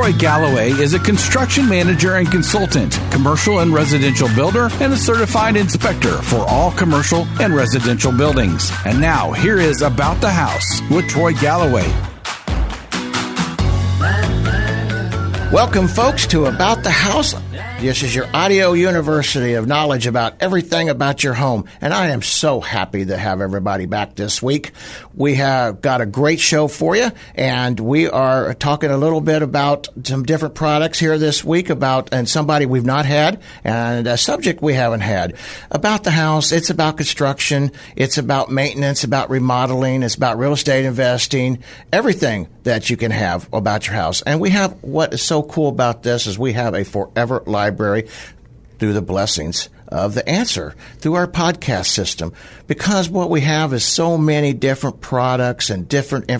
Troy Galloway is a construction manager and consultant, commercial and residential builder, and a certified inspector for all commercial and residential buildings. And now, here is About the House with Troy Galloway. Welcome, folks, to About the House. This is your audio university of knowledge about everything about your home. And I am so happy to have everybody back this week. We have got a great show for you, and we are talking a little bit about some different products here this week and somebody we've not had and a subject we haven't had. About the House, it's about construction, it's about maintenance, about remodeling, it's about real estate investing, everything that you can have about your house. And we have, what is so cool about this is we have a forever library through the blessings of the Answer through our podcast system, because what we have is so many different products and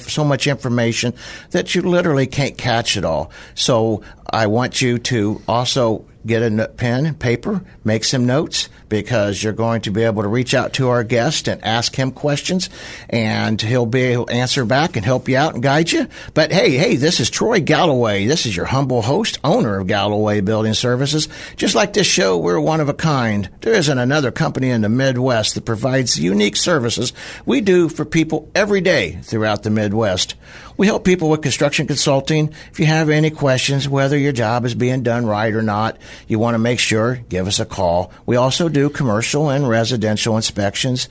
so much information that you literally can't catch it all. So I want you to also get a pen and paper, make some notes, because you're going to be able to reach out to our guest and ask him questions, and he'll be able to answer back and help you out and guide you. But hey, this is Troy Galloway. This is your humble host, owner of Galloway Building Services. Just like this show, we're one of a kind. There isn't another company in the Midwest that provides unique services we do for people every day throughout the Midwest. We help people with construction consulting. If you have any questions, whether your job is being done right or not, you want to make sure, give us a call. We also do commercial and residential inspections,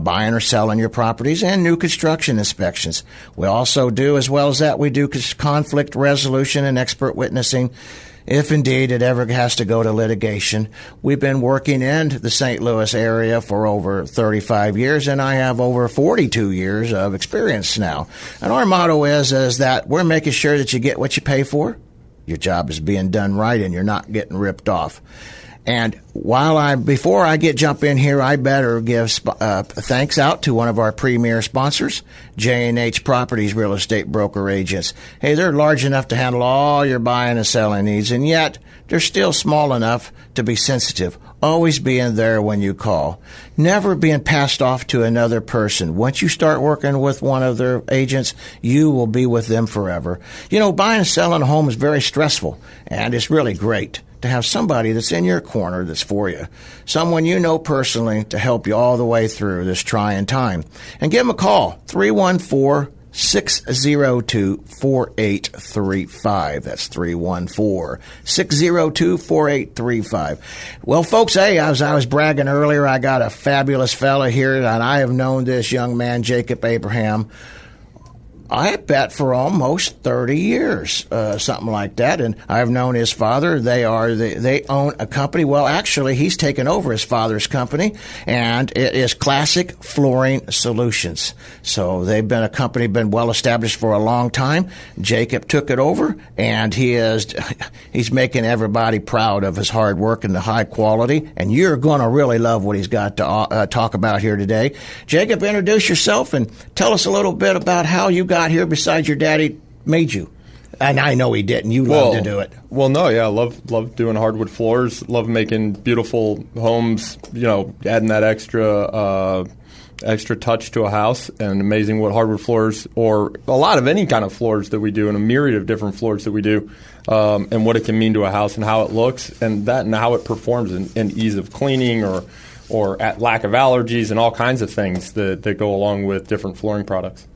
buying or selling your properties, and new construction inspections. We also do, as well as that, we do conflict resolution and expert witnessing, if indeed it ever has to go to litigation. We've been working in the St. Louis area for over 35 years, and I have over 42 years of experience now. And our motto is that we're making sure that you get what you pay for. Your job is being done right, and you're not getting ripped off. And before I jump in here, I better give thanks out to one of our premier sponsors, J&H Properties Real Estate Broker Agents. Hey, they're large enough to handle all your buying and selling needs, and yet they're still small enough to be sensitive, always being there when you call, never being passed off to another person. Once you start working with one of their agents, you will be with them forever. You know, buying and selling a home is very stressful, and it's really great to have somebody that's in your corner that's for you, someone you know personally to help you all the way through this trying time. And give them a call, 314-602-4835. That's 314-602-4835. Well, folks, hey, as I was bragging earlier, I got a fabulous fella here, and I have known this young man, Jacob Abraham, I bet for almost 30 years, something like that. And I've known his father. They own a company. Well, actually, he's taken over his father's company, and it is Classic Flooring Solutions. So they've been a company, been well established for a long time. Jacob took it over, and he's making everybody proud of his hard work and the high quality. And you're going to really love what he's got to talk about here today. Jacob, introduce yourself and tell us a little bit about how you got here besides your daddy made you. And I know he didn't. You love to do it. Well, no, yeah, I love doing hardwood floors. Love making beautiful homes. You know, adding that extra touch to a house. And amazing what hardwood floors, or a lot of any kind of floors that we do, and a myriad of different floors that we do, and what it can mean to a house and how it looks, and how it performs, and ease of cleaning, or at lack of allergies, and all kinds of things that go along with different flooring products.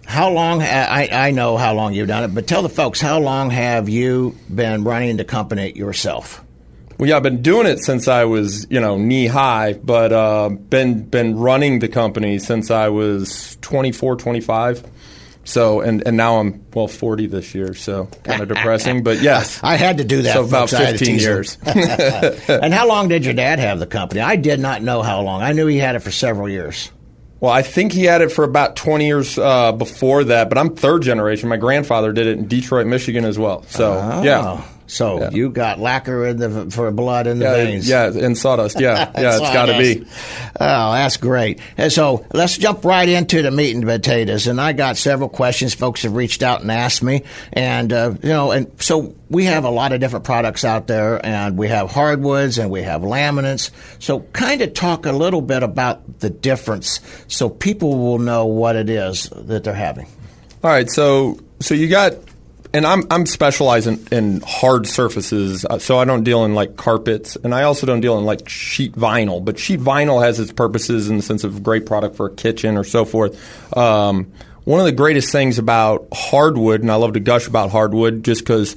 How long, I know how long you've done it, but tell the folks, how long have you been running the company yourself? Well, yeah, I've been doing it since I was, knee high, but been running the company since I was 24, 25. So, and now I'm, 40 this year, so kind of depressing, but yes. I had to do that. So about 15 years. And how long did your dad have the company? I did not know how long. I knew he had it for several years. Well, I think he had it for about 20 years before that, but I'm third generation. My grandfather did it in Detroit, Michigan as well. So, yeah. So you got lacquer for blood in the veins. Yeah, and sawdust. Yeah, yeah, it's got to be. Oh, that's great. And so let's jump right into the meat and potatoes. And I got several questions folks have reached out and asked me. And, and so we have a lot of different products out there, and we have hardwoods and we have laminates. So kind of talk a little bit about the difference so people will know what it is that they're having. All right, so you got and I'm specializing in hard surfaces, so I don't deal in like carpets, and I also don't deal in like sheet vinyl. But sheet vinyl has its purposes in the sense of a great product for a kitchen or so forth. One of the greatest things about hardwood, and I love to gush about hardwood just because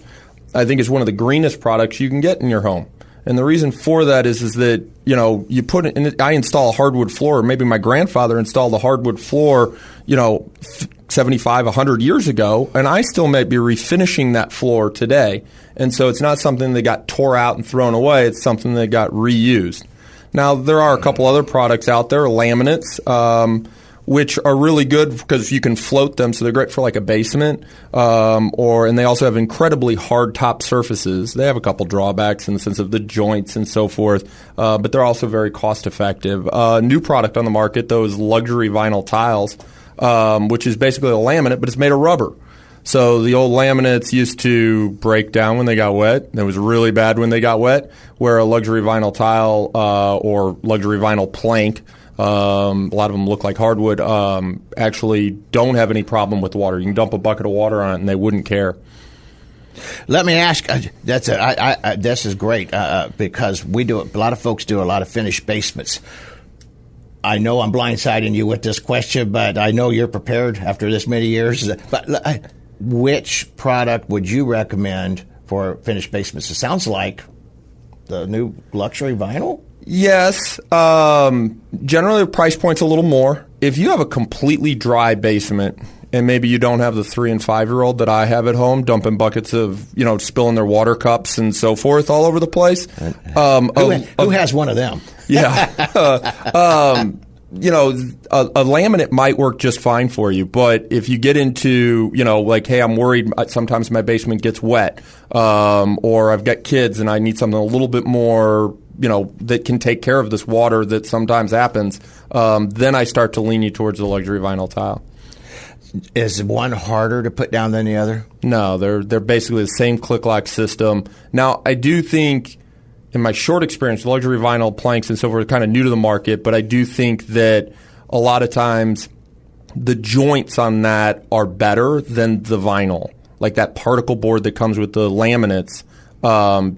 I think it's one of the greenest products you can get in your home. And the reason for that is that, you know, you put it in, I install a hardwood floor, or maybe my grandfather installed a hardwood floor, you know, 75, 100 years ago, and I still may be refinishing that floor today. And so it's not something that got tore out and thrown away. It's something that got reused. Now, there are a couple other products out there, laminates, which are really good because you can float them, so they're great for like a basement. And they also have incredibly hard top surfaces. They have a couple drawbacks in the sense of the joints and so forth, but they're also very cost effective. New product on the market, though, is luxury vinyl tiles, which is basically a laminate, but it's made of rubber. So the old laminates used to break down when they got wet. It was really bad when they got wet, where a luxury vinyl tile or luxury vinyl plank, a lot of them look like hardwood, actually don't have any problem with the water. You can dump a bucket of water on it and they wouldn't care. Let me ask, this is great because a lot of folks do a lot of finished basements. I know I'm blindsiding you with this question, but I know you're prepared after this many years. But which product would you recommend for finished basements? It sounds like the new luxury vinyl? Yes. Generally, the price point's a little more. If you have a completely dry basement, and maybe you don't have the 3- and 5-year-old that I have at home dumping buckets of, you know, spilling their water cups and so forth all over the place. Who has one of them? Yeah. You know, a laminate might work just fine for you, but if you get into, you know, like, hey, I'm worried sometimes my basement gets wet, or I've got kids and I need something a little bit more, you know, that can take care of this water that sometimes happens, then I start to lean you towards the luxury vinyl tile. Is one harder to put down than the other? No, they're basically the same click-lock system. Now, I do think, in my short experience, luxury vinyl planks and so forth are kind of new to the market, but I do think that a lot of times the joints on that are better than the vinyl. Like that particle board that comes with the laminates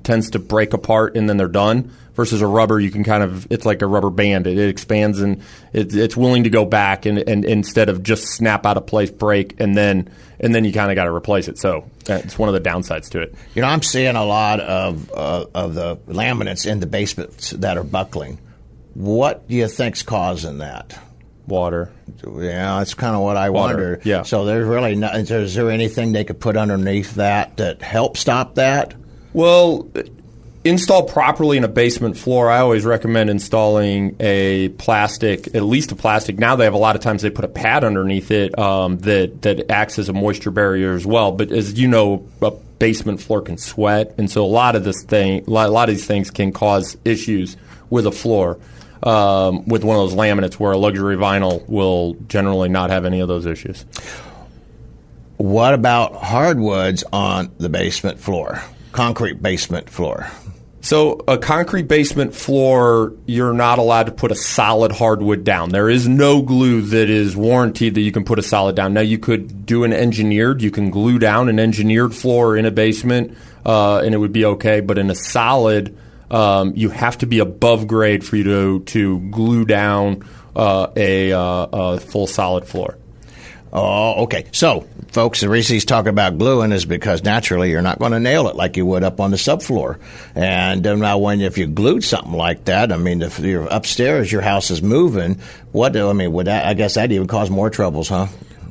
tends to break apart and then they're done. Versus a rubber, you can kind of, it's like a rubber band. It expands and it's willing to go back and instead of just snap out of place, break, and then you kind of got to replace it. So it's one of the downsides to it. You know, I'm seeing a lot of the laminates in the basements that are buckling. What do you think's causing that? Water. Yeah, that's kind of what I wonder. Yeah. So there's really not, is there anything they could put underneath that helps stop that? Well, installed properly in a basement floor, I always recommend installing a plastic, at least a plastic. Now they have a lot of times they put a pad underneath it that acts as a moisture barrier as well. But as you know, a basement floor can sweat, and so a lot of these things can cause issues with a floor. With one of those laminates, where a luxury vinyl will generally not have any of those issues. What about hardwoods on the basement floor? Concrete basement floor. So a concrete basement floor, you're not allowed to put a solid hardwood down. There is no glue that is warranted that you can put a solid down. Now, you could do you can glue down an engineered floor in a basement, and it would be okay. But in a solid, you have to be above grade for you to glue down a full solid floor. Oh, okay. So, folks, the reason he's talking about gluing is because naturally you're not going to nail it like you would up on the subfloor. And now, if you glued something like that, I mean, if you're upstairs, your house is moving. I guess that'd even cause more troubles, huh?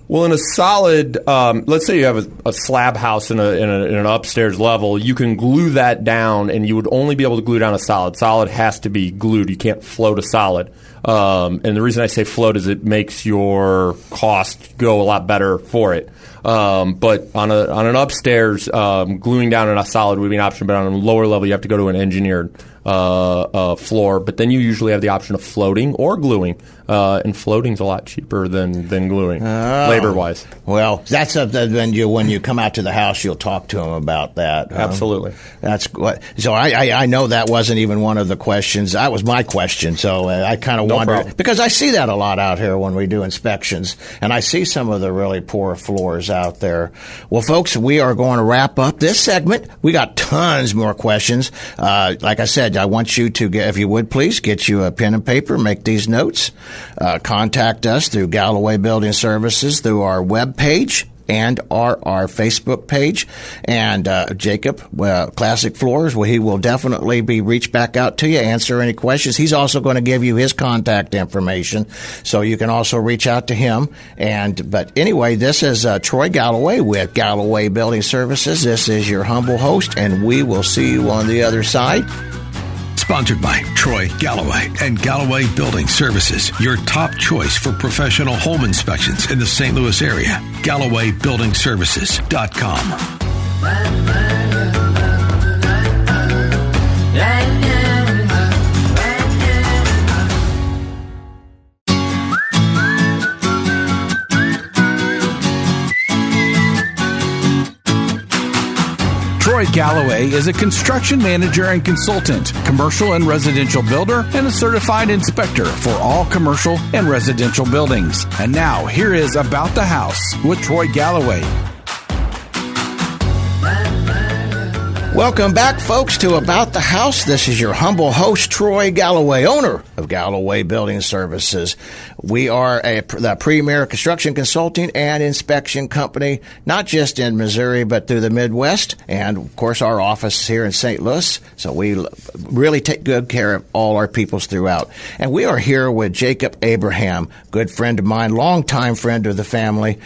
Well, in a solid, let's say you have a slab house in an upstairs level, you can glue that down, and you would only be able to glue down a solid. Solid has to be glued. You can't float a solid. And the reason I say float is it makes your cost go a lot better for it. But on an upstairs, gluing down in a solid would be an option, but on a lower level, you have to go to an engineered floor, but then you usually have the option of floating or gluing, and floating's a lot cheaper than gluing, labor-wise. Well, that's something when you come out to the house, you'll talk to them about that. Absolutely. That's what. So I know that wasn't even one of the questions. That was my question. So I kind of wondered problem. because I see that a lot out here when we do inspections, and I see some of the really poor floors out there. Well, folks, we are going to wrap up this segment. We got tons more questions. Like I said, I want you to get, if you would please, get you a pen and paper, make these notes. Contact us through Galloway Building Services through our webpage and our Facebook page. And Jacob, Classic Floors, well, he will definitely be reach back out to you, answer any questions. He's also going to give you his contact information, so you can also reach out to him. But anyway, this is Troy Galloway with Galloway Building Services. This is your humble host, and we will see you on the other side. Sponsored by Troy Galloway and Galloway Building Services, your top choice for professional home inspections in the St. Louis area. GallowayBuildingServices.com. Troy Galloway is a construction manager and consultant, commercial and residential builder, and a certified inspector for all commercial and residential buildings. And now, here is About the House with Troy Galloway. Welcome back, folks, to About the House. This is your humble host, Troy Galloway, owner of Galloway Building Services. We are the premier construction consulting and inspection company, not just in Missouri, but through the Midwest. And, of course, our office is here in St. Louis. So we really take good care of all our peoples throughout. And we are here with Jacob Abraham, good friend of mine, longtime friend of the family.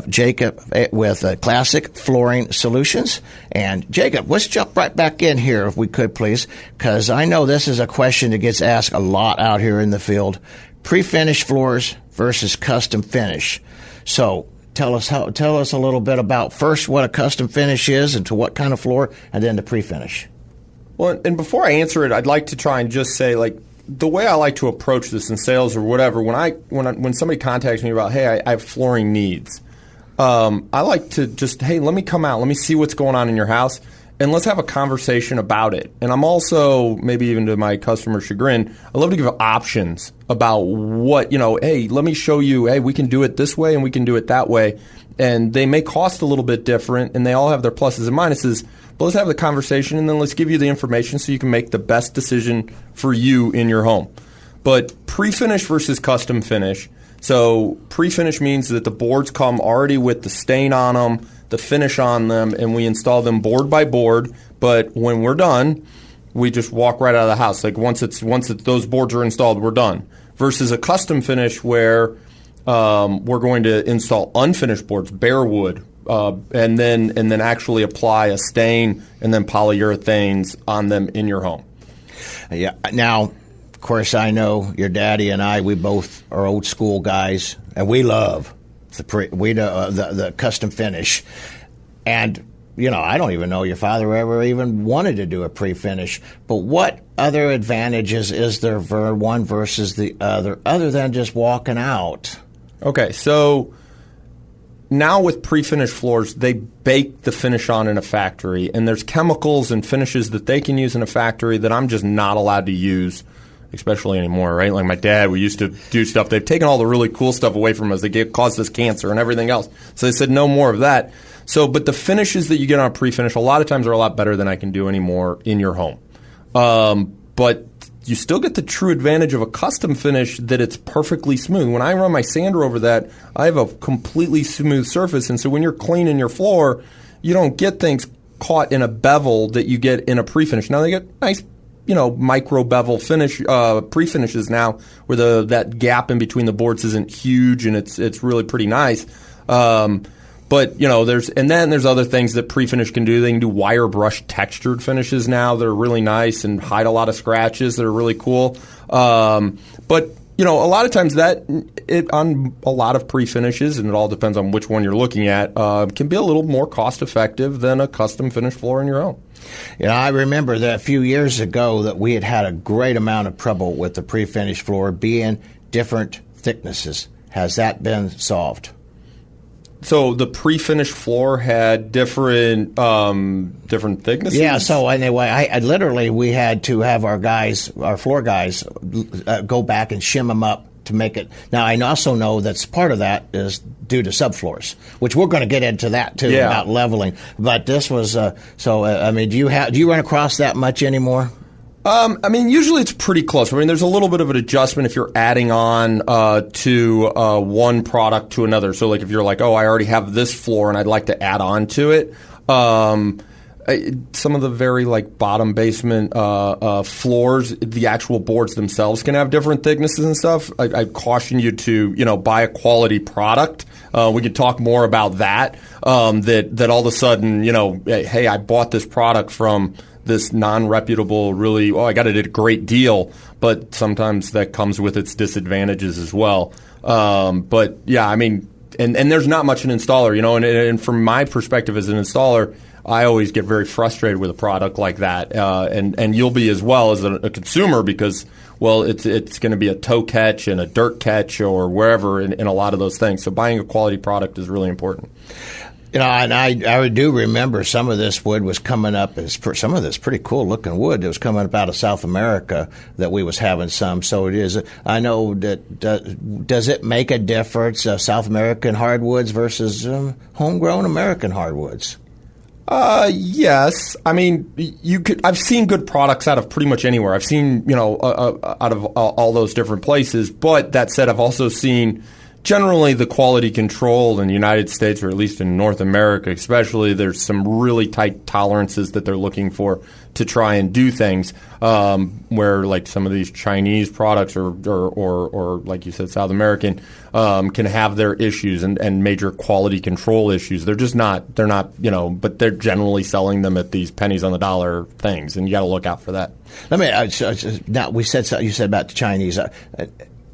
Jacob with Classic Flooring Solutions. And, Jacob, let's jump right back in here, if we could, please, because I know this is a question that gets asked a lot out here in the field. Pre-finished floors versus custom finish. So tell us a little bit about first what a custom finish is and to what kind of floor, and then the pre-finish. Well, and before I answer it, I'd like to try and just say, like, the way I like to approach this in sales or whatever, when somebody contacts me about, hey, I have flooring needs, I like to just, hey, let me come out, let me see what's going on in your house, and let's have a conversation about it. And I'm also, maybe even to my customer chagrin, I love to give options about what, hey, let me show you, hey, we can do it this way and we can do it that way. And they may cost a little bit different, and they all have their pluses and minuses, but let's have the conversation, and then let's give you the information so you can make the best decision for you in your home. But pre-finish versus custom finish. So pre-finish means that the boards come already with the stain on them, the finish on them, and we install them board by board. But when we're done, we just walk right out of the house. Like once those boards are installed, we're done. Versus a custom finish where we're going to install unfinished boards, bare wood, and then actually apply a stain and then polyurethanes on them in your home. Yeah. Now, of course, I know your daddy and I. We both are old school guys, and we love the custom finish. And I don't even know your father ever even wanted to do a pre-finish. But what other advantages is there for one versus the other than just walking out? Okay, so now with pre-finished floors, they bake the finish on in a factory, and there's chemicals and finishes that they can use in a factory that I'm just not allowed to use, especially anymore, right? Like my dad, we used to do stuff. They've taken all the really cool stuff away from us. They caused us cancer and everything else. So they said no more of that. So, but the finishes that you get on a pre-finish a lot of times are a lot better than I can do anymore in your home. But you still get the true advantage of a custom finish that it's perfectly smooth. When I run my sander over that, I have a completely smooth surface. And so when you're cleaning your floor, you don't get things caught in a bevel that you get in a pre-finish. Now they get nice, micro bevel finish pre-finishes now where that gap in between the boards isn't huge and it's really pretty nice. But there's other things that pre-finish can do. They can do wire brush textured finishes now that are really nice and hide a lot of scratches that are really cool. But a lot of times on a lot of pre-finishes, and it all depends on which one you're looking at, can be a little more cost effective than a custom finished floor in your home. I remember that a few years ago that we had a great amount of trouble with the pre-finished floor being different thicknesses. Has that been solved? So the pre-finished floor had different thicknesses? Yeah, so anyway, I literally, we had to have our floor guys, go back and shim them up to make it. Now, I also know that's part of that is due to subfloors, which we're going to get into that too, about leveling. But this was, do you run across that much anymore? Usually it's pretty close. There's a little bit of an adjustment if you're adding on to one product to another. So, like, if you're like, oh, I already have this floor and I'd like to add on to it. Some of the very, bottom basement floors, the actual boards themselves can have different thicknesses and stuff. I caution you to, buy a quality product. We could talk more about that, that all of a sudden, hey, I bought this product from this non-reputable, really, I got it at a great deal, but sometimes that comes with its disadvantages as well. But yeah, and there's not much an installer, and from my perspective as an installer, I always get very frustrated with a product like that, and you'll be as well as a consumer because, well, it's going to be a toe catch and a dirt catch or wherever in a lot of those things. So buying a quality product is really important. And I do remember some of this wood was coming up as some of this pretty cool looking wood that was coming up out of South America that we was having some. So it is. I know that does it make a difference? South American hardwoods versus homegrown American hardwoods. Yes. I've seen good products out of pretty much anywhere. I've seen out of all those different places. But that said, I've also seen. Generally, the quality control in the United States, or at least in North America especially, there's some really tight tolerances that they're looking for to try and do things where, like, some of these Chinese products or like you said, South American, can have their issues and major quality control issues. They're not, but they're generally selling them at these pennies on the dollar things, and you got to look out for that. Now, you said about the Chinese.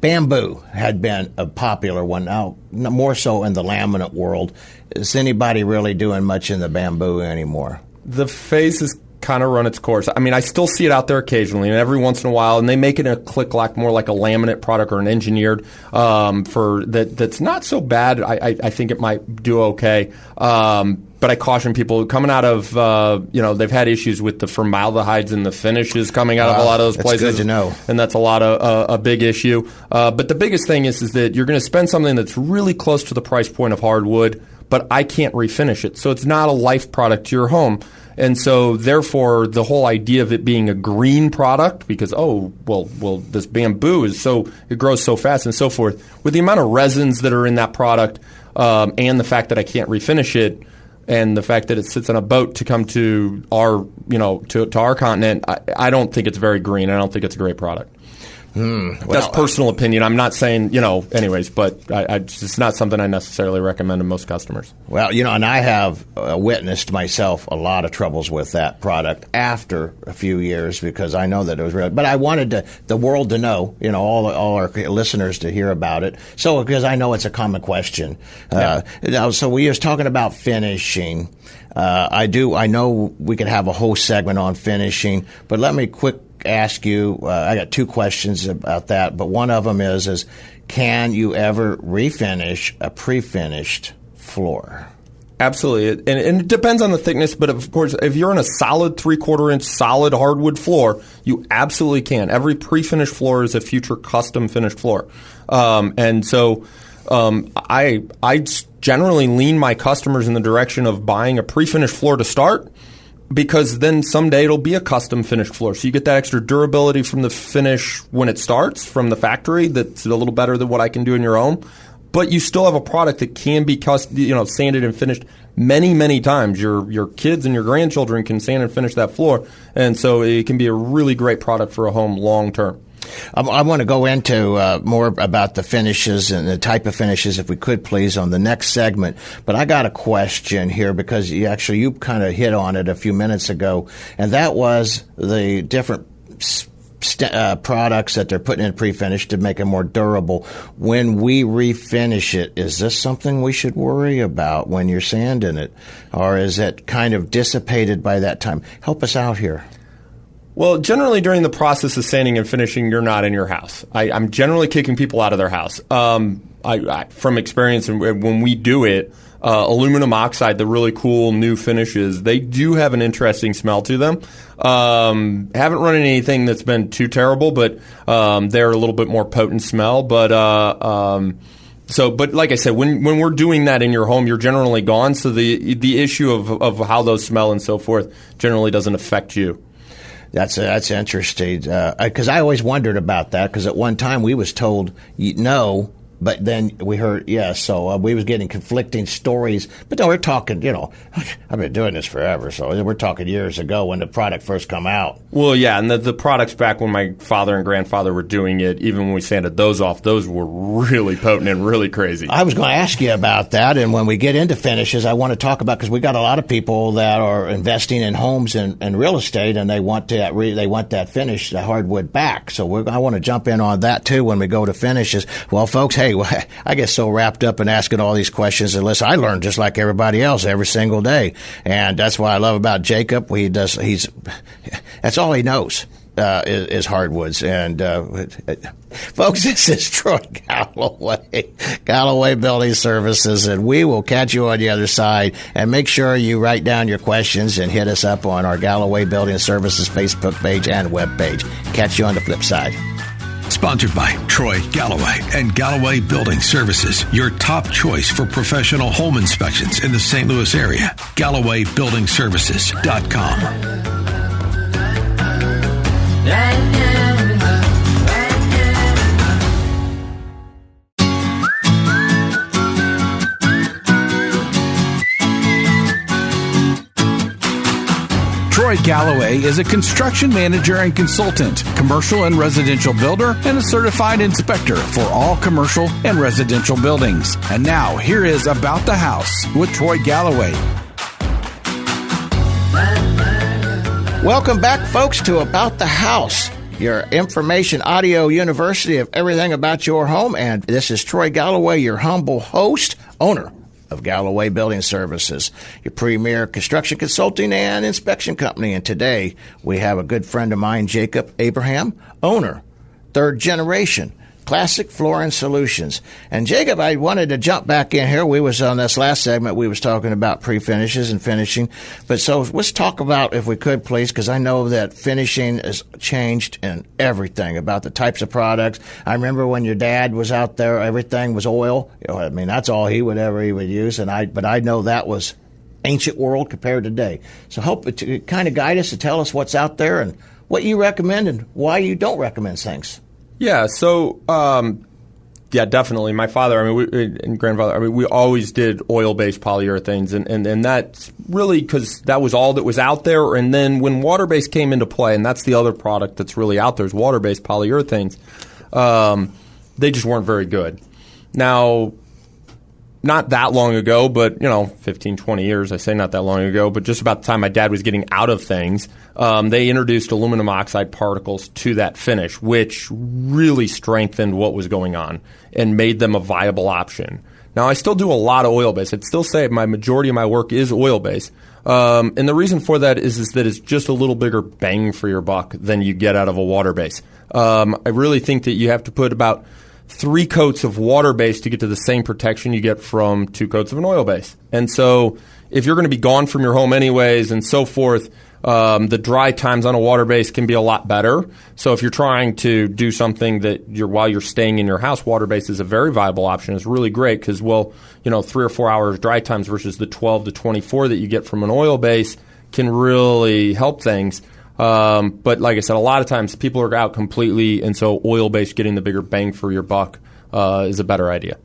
Bamboo had been a popular one. Now, more so in the laminate world. Is anybody really doing much in the bamboo anymore? The phase has kind of run its course. I still see it out there occasionally, and every once in a while, and they make it a click-lock, more like a laminate product or an engineered for that's not so bad. I think it might do okay. But I caution people coming out of, they've had issues with the formaldehydes and the finishes coming out of a lot of those places. That's good to know. And that's a big issue. But the biggest thing is that you're going to spend something that's really close to the price point of hardwood, but I can't refinish it. So it's not a life product to your home. And so, therefore, the whole idea of it being a green product, because, this bamboo it grows so fast and so forth, with the amount of resins that are in that product and the fact that I can't refinish it, and the fact that it sits on a boat to come to our, to our continent, I don't think it's very green. I don't think it's a great product. That's personal opinion. I'm not saying, anyways, but it's not something I necessarily recommend to most customers. Well, and I have witnessed myself a lot of troubles with that product after a few years because I know that it was real. But I wanted the world to know, all our listeners to hear about it. So, because I know it's a common question. So we was talking about finishing. I know we could have a whole segment on finishing, but let me ask you, I got two questions about that, but one of them is can you ever refinish a pre-finished floor? Absolutely, and it depends on the thickness, but of course, if you're in a solid 3/4 inch solid hardwood floor, you absolutely can. Every pre-finished floor is a future custom finished floor. And so I generally lean my customers in the direction of buying a pre-finished floor to start, because then someday it'll be a custom finished floor. So you get that extra durability from the finish when it starts from the factory that's a little better than what I can do in your home. But you still have a product that can be sanded and finished many, many times. Your kids and your grandchildren can sand and finish that floor. And so it can be a really great product for a home long term. I want to go into more about the finishes and the type of finishes, if we could, please, on the next segment. But I got a question here because you kind of hit on it a few minutes ago, and that was the different products that they're putting in pre-finish to make it more durable. When we refinish it, is this something we should worry about when you're sanding it? Or is it kind of dissipated by that time? Help us out here. Well, generally during the process of sanding and finishing, you're not in your house. I'm generally kicking people out of their house. From experience, and when we do it, aluminum oxide, the really cool new finishes, they do have an interesting smell to them. Haven't run into anything that's been too terrible, but they're a little bit more potent smell. But like I said, when we're doing that in your home, you're generally gone. So the issue of how those smell and so forth generally doesn't affect you. That's interesting, because I always wondered about that, because at one time we was told no, but then we heard yes, so we was getting conflicting stories. But no, we're talking, I've been doing this forever, so we're talking years ago when the product first come out. Well, yeah, and the products back when my father and grandfather were doing it, even when we sanded those off, those were really potent and really crazy. I was going to ask you about that, and when we get into finishes, I want to talk about, because we got a lot of people that are investing in homes and real estate, and they want that finish, the hardwood back. So I want to jump in on that too when we go to finishes. Well, folks, hey, I get so wrapped up in asking all these questions, and listen, I learn just like everybody else every single day, and that's what I love about Jacob. That's all he knows. Is hardwoods. And folks, this is Troy Galloway Building Services, and we will catch you on the other side. And make sure you write down your questions and hit us up on our Galloway Building Services Facebook page and web page. Catch you on the flip side. Sponsored by Troy Galloway and Galloway Building Services, your top choice for professional home inspections in the St. Louis area. GallowayBuildingServices.com. Troy Galloway is a construction manager and consultant, commercial and residential builder, and a certified inspector for all commercial and residential buildings. And now, here is About the House with Troy Galloway. Welcome back, folks, to About the House, your information audio university of everything about your home. And this is Troy Galloway, your humble host, owner of Galloway Building Services, your premier construction consulting and inspection company. And today we have a good friend of mine, Jacob Abraham, owner, third generation, Classic Flooring Solutions. And Jacob, I wanted to jump back in here. We was on this last segment, we was talking about pre-finishes and finishing. But so let's talk about, if we could, please, because I know that finishing has changed in everything about the types of products. I remember when your dad was out there, everything was oil. That's all he would use. But I know that was ancient world compared to today. So help to kind of guide us and tell us what's out there and what you recommend and why you don't recommend things. Yeah, so, definitely. My father, and grandfather, we always did oil-based polyurethanes, and that's really because that was all that was out there. And then when water-based came into play, and that's the other product that's really out there is water-based polyurethanes, they just weren't very good. Now, not that long ago, but, 15, 20 years, I say not that long ago, but just about the time my dad was getting out of things, they introduced aluminum oxide particles to that finish, which really strengthened what was going on and made them a viable option. Now, I still do a lot of oil-based. I'd still say my majority of my work is oil-based. And the reason for that is that it's just a little bigger bang for your buck than you get out of a water-based. I really think that you have to put about 3 coats of water-based to get to the same protection you get from 2 coats of an oil-based. And so if you're going to be gone from your home anyways and so forth, the dry times on a water-based can be a lot better. So if you're trying to do something that while you're staying in your house, water-based is a very viable option. It's really great because, 3 or 4 hours dry times versus the 12 to 24 that you get from an oil-based can really help things. But like I said, a lot of times people are out completely, and so oil-based getting the bigger bang for your buck is a better idea.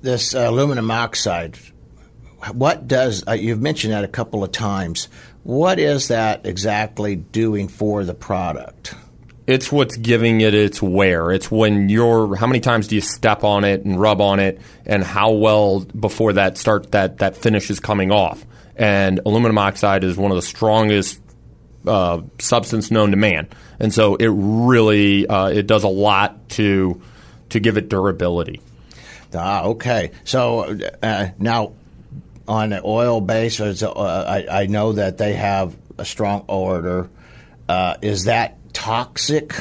This aluminum oxide, what does you've mentioned that a couple of times. What is that exactly doing for the product? It's what's giving it its wear. It's when how many times do you step on it and rub on it, and how well before that finish is coming off. And aluminum oxide is one of the strongest substance known to man, and so it really it does a lot to give it durability. Okay. So now on the oil base, I know that they have a strong odor. Is that toxic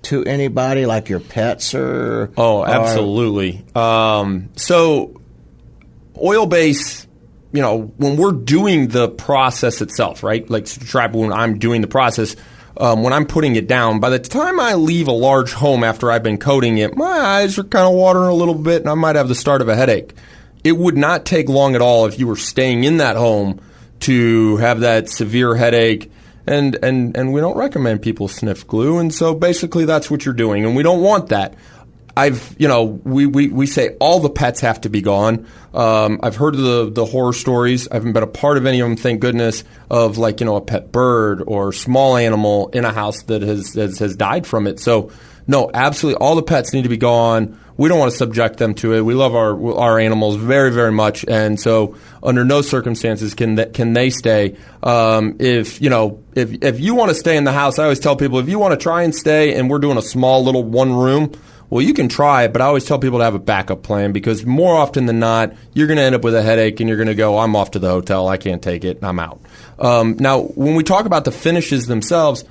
to anybody, like your pets or? Oh, absolutely. So oil base, when we're doing the process itself, right? Like when I'm doing the process, when I'm putting it down, by the time I leave a large home after I've been coating it, my eyes are kind of watering a little bit and I might have the start of a headache. It would not take long at all if you were staying in that home to have that severe headache. And we don't recommend people sniff glue, and so basically that's what you're doing, and we don't want that. We say all the pets have to be gone. I've heard of the horror stories. I haven't been a part of any of them, thank goodness, of a pet bird or small animal in a house that has died from it. So no, absolutely, all the pets need to be gone. We don't want to subject them to it. We love our animals very, very much, and so under no circumstances can they stay. If you want to stay in the house, I always tell people, if you want to try and stay, and we're doing a small little one room, well, you can try it, but I always tell people to have a backup plan, because more often than not, you're going to end up with a headache and you're going to go, I'm off to the hotel, I can't take it, I'm out. Now, when we talk about the finishes themselves,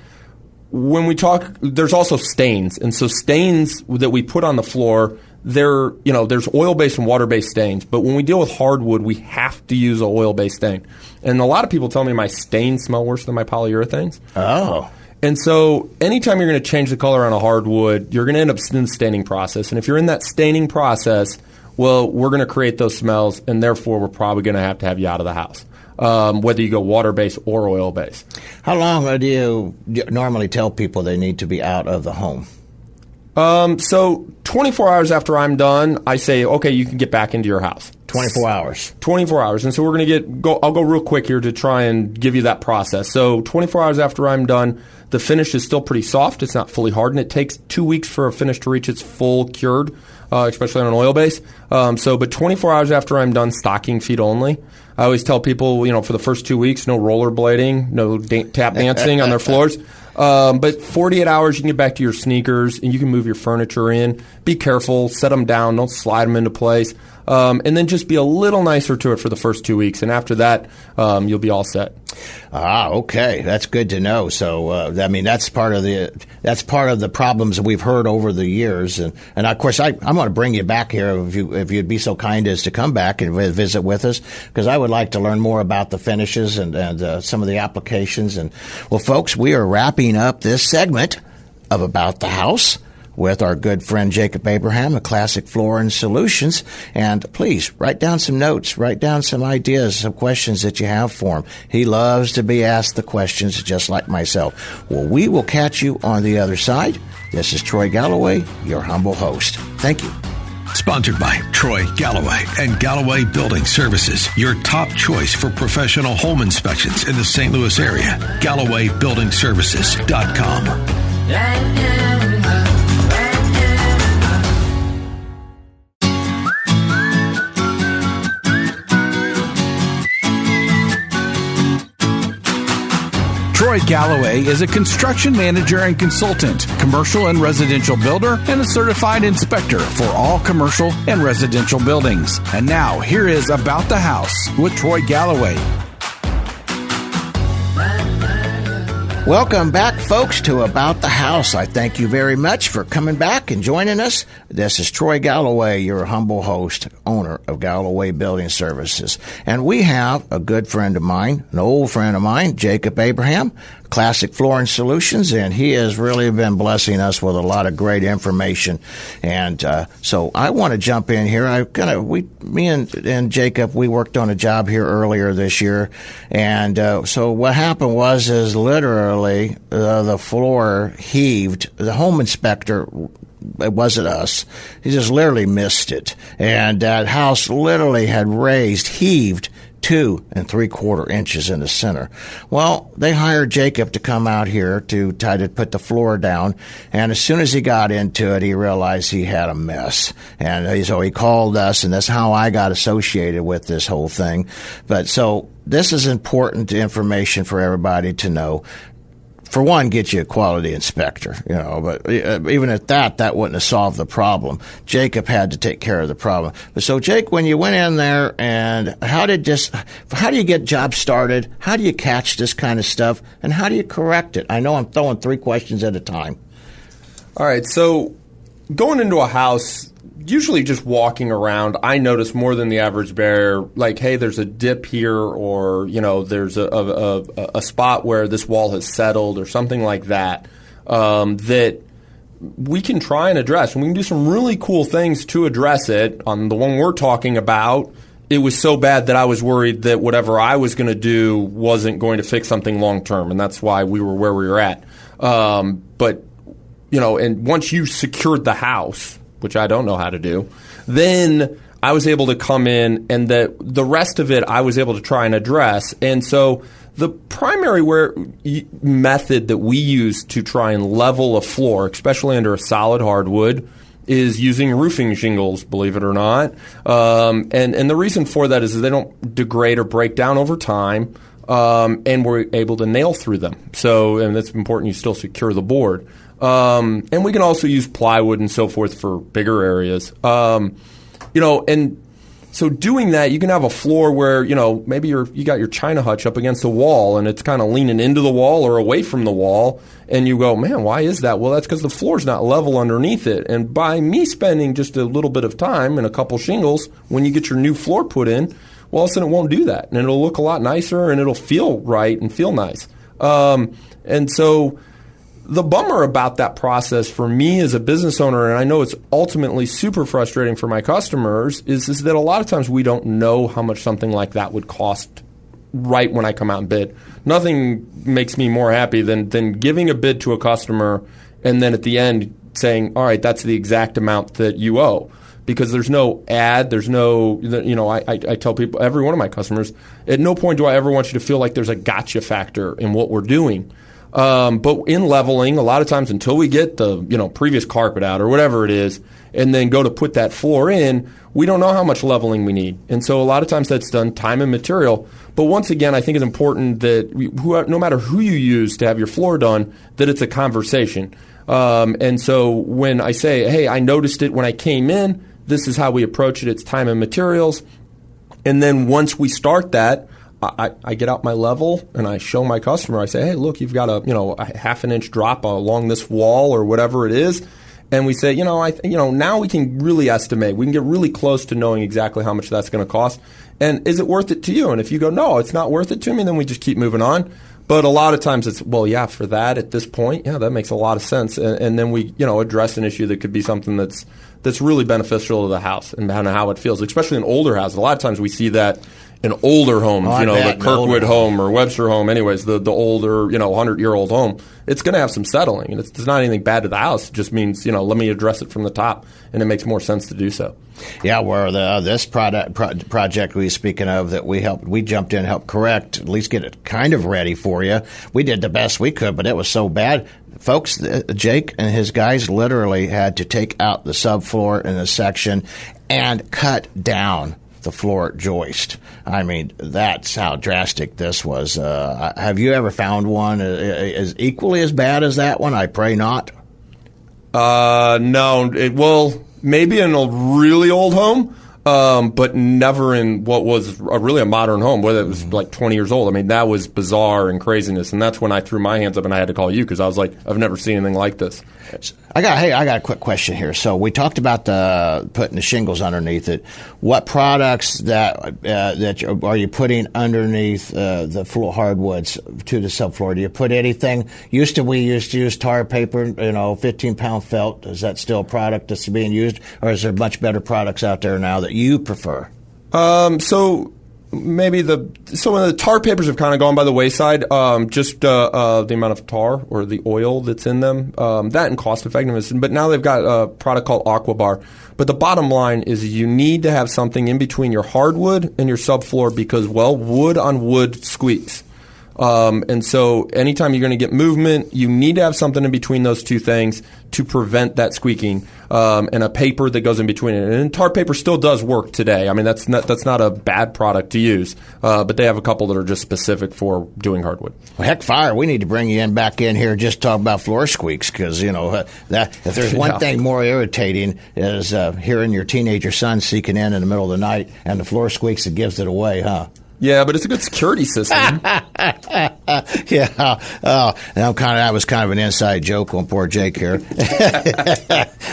there's also stains, and so stains that we put on the floor, there's oil-based and water-based stains, but when we deal with hardwood, we have to use an oil-based stain. And a lot of people tell me my stains smell worse than my polyurethanes. Oh. And so anytime you're going to change the color on a hardwood, you're going to end up in the staining process. And if you're in that staining process, well, we're going to create those smells, and therefore we're probably going to have you out of the house. Whether you go water-based or oil-based. How long do you normally tell people they need to be out of the home? So 24 hours after I'm done, I say, okay, you can get back into your house. 24 hours. 24 hours. And so we're going to I'll go real quick here to try and give you that process. So 24 hours after I'm done, the finish is still pretty soft. It's not fully hardened. It takes 2 weeks for a finish to reach its full cured, especially on an oil base. But 24 hours after I'm done, stocking feet only. I always tell people, for the first 2 weeks, no rollerblading, no tap dancing on their floors. But 48 hours, you can get back to your sneakers and you can move your furniture in. Be careful, set them down, don't slide them into place. And then just be a little nicer to it for the first 2 weeks. And after that, you'll be all set. Okay. That's good to know. So, that's part of the problems that we've heard over the years. And of course, I'm going to bring you back here if you'd be so kind as to come back and visit with us, because I would like to learn more about the finishes and some of the applications. And well, folks, we are wrapping up this segment of About the House with our good friend Jacob Abraham of Classic Flooring Solutions. And please write down some notes, write down some ideas, some questions that you have for him. He loves to be asked the questions, just like myself. Well, we will catch you on the other side. This is Troy Galloway, your humble host. Thank you. Sponsored by Troy Galloway and Galloway Building Services, your top choice for professional home inspections in the St. Louis area. GallowayBuildingServices.com. Troy Galloway is a construction manager and consultant, commercial and residential builder, and a certified inspector for all commercial and residential buildings. And now, here is About the House with Troy Galloway. Welcome back, folks, to About the House. I thank you very much for coming back and joining us. This is Troy Galloway, your humble host, owner of Galloway Building Services. And we have a good friend of mine, an old friend of mine, Jacob Abraham, Classic Flooring Solutions, and he has really been blessing us with a lot of great information. And so I want to jump in here. Me and Jacob, we worked on a job here earlier this year, and so what happened was literally the floor heaved. The home inspector, it wasn't us, he just literally missed it, and that house literally had heaved 2 3/4 inches in the center. Well, they hired Jacob to come out here to try to put the floor down, and as soon as he got into it, he realized he had a mess. And so he called us, and that's how I got associated with this whole thing. But so this is important information for everybody to know. for one, get you a quality inspector, but even at that wouldn't have solved the problem. Jacob had to take care of the problem. So, Jake, when you went in there, and how do you get jobs started? How do you catch this kind of stuff? And how do you correct it? I know I'm throwing 3 questions at a time. All right, so going into a house, usually just walking around, I notice more than the average bear, like, hey, there's a dip here, or, there's a spot where this wall has settled or something like that, that we can try and address. And we can do some really cool things to address it. On the one we're talking about, it was so bad that I was worried that whatever I was going to do wasn't going to fix something long term, and that's why we were where we were at. But, and once you secured the house, which I don't know how to do, then I was able to come in, and the rest of it I was able to try and address. And so the primary method that we use to try and level a floor, especially under a solid hardwood, is using roofing shingles, believe it or not. And the reason for that is they don't degrade or break down over time, and we're able to nail through them. So, and that's important, you still secure the board. And we can also use plywood and so forth for bigger areas. And so doing that, you can have a floor where, maybe you got your China hutch up against the wall and it's kind of leaning into the wall or away from the wall. And you go, man, why is that? Well, that's because the floor's not level underneath it. And by me spending just a little bit of time and a couple shingles, when you get your new floor put in, well, all of a sudden it won't do that. And it'll look a lot nicer and it'll feel right and feel nice. And so the bummer about that process for me as a business owner, and I know it's ultimately super frustrating for my customers, is that a lot of times we don't know how much something like that would cost right when I come out and bid. Nothing makes me more happy than giving a bid to a customer and then at the end saying, all right, that's the exact amount that you owe. Because there's no ad, there's no, I tell people, every one of my customers, at no point do I ever want you to feel like there's a gotcha factor in what we're doing. But in leveling, a lot of times until we get the previous carpet out or whatever it is, and then go to put that floor in, we don't know how much leveling we need. And so a lot of times that's done time and material. But once again, I think it's important that no matter who you use to have your floor done, that it's a conversation. And so when I say, hey, I noticed it when I came in, this is how we approach it, it's time and materials. And then once we start that, I get out my level and I show my customer. I say, hey, look, you've got a half an inch drop along this wall or whatever it is. And we say, now we can really estimate. We can get really close to knowing exactly how much that's going to cost. And is it worth it to you? And if you go, no, it's not worth it to me, then we just keep moving on. But a lot of times it's, well, yeah, for that at this point, yeah, that makes a lot of sense. And then we, address an issue that could be something that's really beneficial to the house and how it feels, especially in older houses. A lot of times we see that in older homes, the Kirkwood home or Webster home, anyways, the older, 100-year-old home, it's going to have some settling. And it's not anything bad to the house. It just means, let me address it from the top, and it makes more sense to do so. Yeah, where this project we speaking of that we jumped in and helped correct, at least get it kind of ready for you. We did the best we could, but it was so bad. Folks, Jake and his guys literally had to take out the subfloor in the section and cut down the floor joist. I mean, that's how drastic this was. Have you ever found one as equally as bad as that one? I pray not. No. Maybe in a really old home, but never in what was really a modern home, whether it was like 20 years old. I mean, that was bizarre and craziness, and that's when I threw my hands up and I had to call you because I was like, I've never seen anything like this. I got a quick question here. So we talked about putting the shingles underneath it. What products that are you putting underneath the floor hardwoods to the subfloor? Do you put anything? We used to use tar paper, 15-pound felt. Is that still a product that's being used, or is there much better products out there now that you prefer? So maybe some of the tar papers have kind of gone by the wayside. Just the amount of tar or the oil that's in them, that and cost effectiveness. But now they've got a product called Aquabar. But the bottom line is you need to have something in between your hardwood and your subfloor because, well, wood on wood squeaks. And so anytime you're going to get movement, you need to have something in between those two things to prevent that squeaking, and a paper that goes in between it. And tar paper still does work today. I mean, that's not a bad product to use, but they have a couple that are just specific for doing hardwood. Well, heck, fire! We need to bring you back in here just to talk about floor squeaks, because that if there's one thing more irritating is hearing your teenager son seeking in the middle of the night and the floor squeaks that gives it away, huh? Yeah, but it's a good security system. Yeah. That was kind of an inside joke on poor Jake here.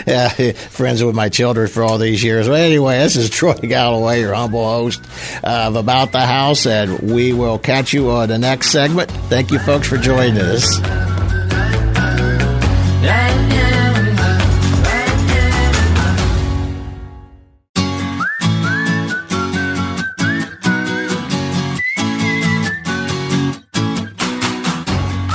Yeah, friends with my children for all these years. Well, anyway, this is Troy Galloway, your humble host of About the House, and we will catch you on the next segment. Thank you, folks, for joining us.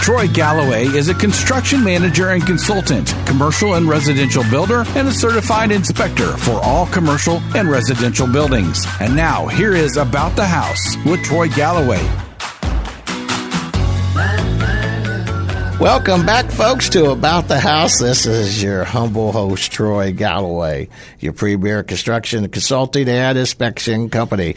Troy Galloway is a construction manager and consultant, commercial and residential builder, and a certified inspector for all commercial and residential buildings. And now, here is About the House with Troy Galloway. Welcome back, folks, to About the House. This is your humble host, Troy Galloway, your premier construction consulting and inspection company.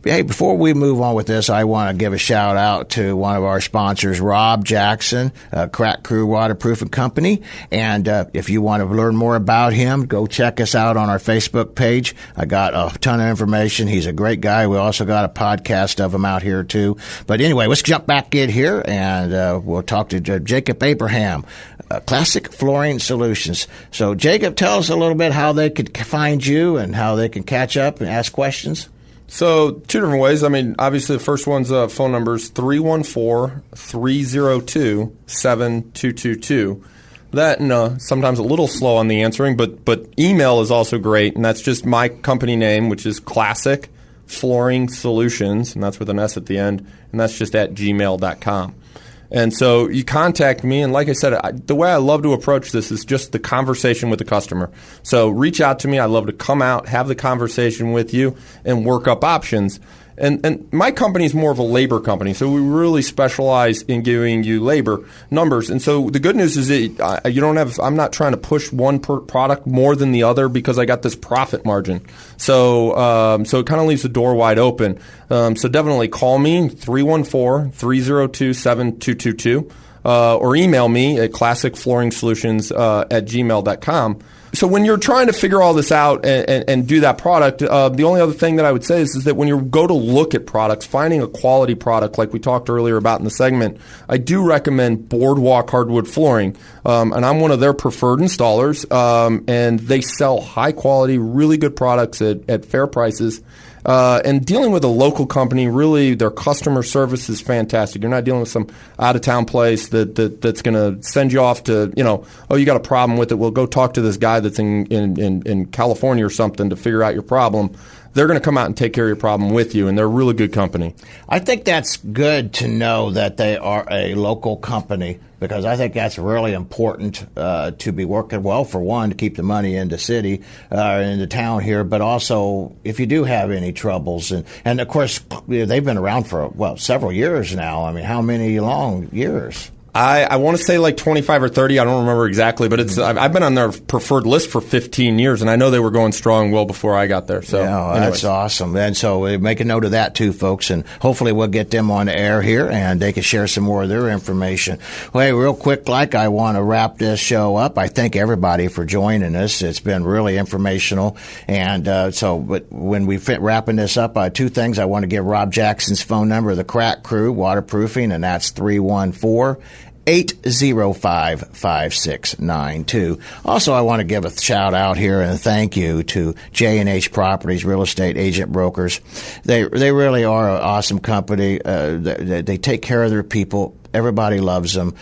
Hey, before we move on with this, I want to give a shout out to one of our sponsors, Rob Jackson, Crack Crew Waterproofing Company. And if you want to learn more about him, go check us out on our Facebook page. I got a ton of information. He's a great guy. We also got a podcast of him out here, too. But anyway, let's jump back in here, and we'll talk to Jacob Abraham, Classic Flooring Solutions. So, Jacob, tell us a little bit how they could find you and how they can catch up and ask questions. So, two different ways. I mean, obviously, the first one's phone number is 314-302-7222. That, and sometimes a little slow on the answering, but email is also great, and that's just my company name, which is Classic Flooring Solutions, and that's with an S at the end, and that's just at gmail.com. And so you contact me, and like I said, the way I love to approach this is just the conversation with the customer. So reach out to me. I love to come out, have the conversation with you, and work up options. And my company is more of a labor company, so we really specialize in giving you labor numbers. And so the good news is that you don't have. I'm not trying to push one product more than the other because I got this profit margin. So so it kind of leaves the door wide open. So definitely call me 314-302-7222 or email me at classicflooringsolutions@gmail.com. So when you're trying to figure all this out and do that product, the only other thing that I would say is that when you go to look at products, finding a quality product like we talked earlier about in the segment, I do recommend Boardwalk Hardwood Flooring. And I'm one of their preferred installers. And they sell high quality, really good products at fair prices. And dealing with a local company, really, their customer service is fantastic. You're not dealing with some out-of-town place that's going to send you off to, oh, you got a problem with it. Well, go talk to this guy that's in California or something to figure out your problem. They're going to come out and take care of your problem with you, and they're a really good company. I think that's good to know that they are a local company, because I think that's really important to be working well, for one, to keep the money in the city, in the town here, but also if you do have any troubles. And of course, they've been around for, several years now. I mean, how many long years? I want to say like 25 or 30. I don't remember exactly, but I've been on their preferred list for 15 years, and I know they were going strong well before I got there. So that's awesome. And so make a note of that too, folks, and hopefully we'll get them on the air here, and they can share some more of their information. Well, hey, real quick, I want to wrap this show up. I thank everybody for joining us. It's been really informational. And but when we wrapping this up, two things. I want to give Rob Jackson's phone number, the Crack Crew Waterproofing, and that's 314-805-5692. Also, I want to give a shout out here and a thank you to J&H Properties, real estate agent brokers. They really are an awesome company. They take care of their people. Everybody loves them.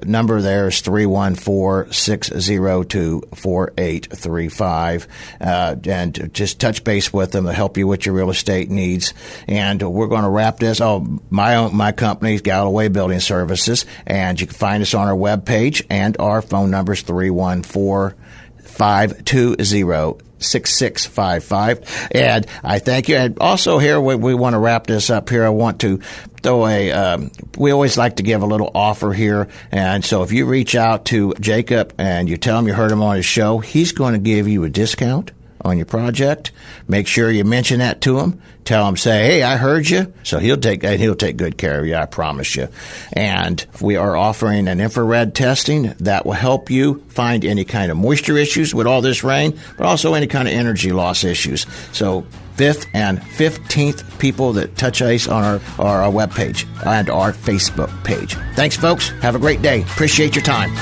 Number there is 314-602-4835. And just touch base with them to help you with your real estate needs. And we're going to wrap this. My company, Galloway Building Services. And you can find us on our webpage, and our phone number is 314-520 888-866-6655. And I thank you. And also here, we want to wrap this up here. I want to throw we always like to give a little offer here. And so if you reach out to Jacob and you tell him you heard him on his show, he's going to give you a discount on your project. Make sure you mention that to him. Tell him, say, hey, I heard you. So he'll take good care of you, I promise you. And we are offering an infrared testing that will help you find any kind of moisture issues with all this rain, but also any kind of energy loss issues. So 5th and 15th people that touch base on our webpage and our Facebook page. Thanks, folks. Have a great day. Appreciate your time.